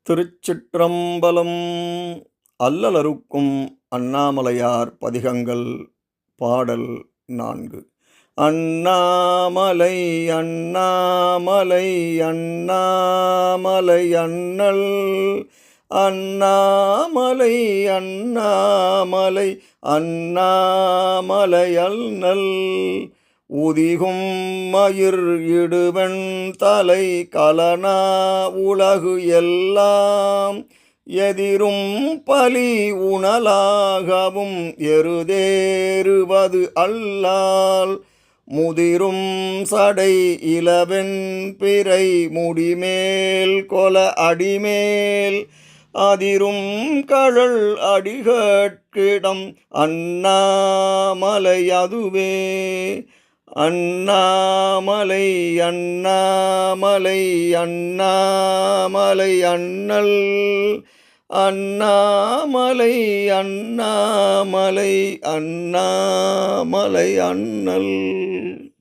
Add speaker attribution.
Speaker 1: திருச்சிற்றம்பலம். அல்லலறுக்கும் அண்ணாமலையார் பதிகங்கள். பாடல் 4. அண்ணாமலை அண்ணாமலை அண்ணாமலை அண்ணல். அண்ணாமலை அண்ணாமலை அண்ணாமலை அண்ணல். உதிகும் மயிர் இடுவெண் தலை கலனா உலகு எல்லாம். எதிரும் பலி உணலாகவும் எருதேறுவது அல்லால். முதிரும் சடை இளவெண் பிறை முடிமேல் கொல அடிமேல். அதிரும் கழல் அடிகட்கிடம் அண்ணாமலை அதுவே. அண்ணாமலை அண்ணாமலை அண்ணாமலை அண்ணல். அண்ணாமலை அண்ணாமலை அண்ணாமலை அண்ணல்.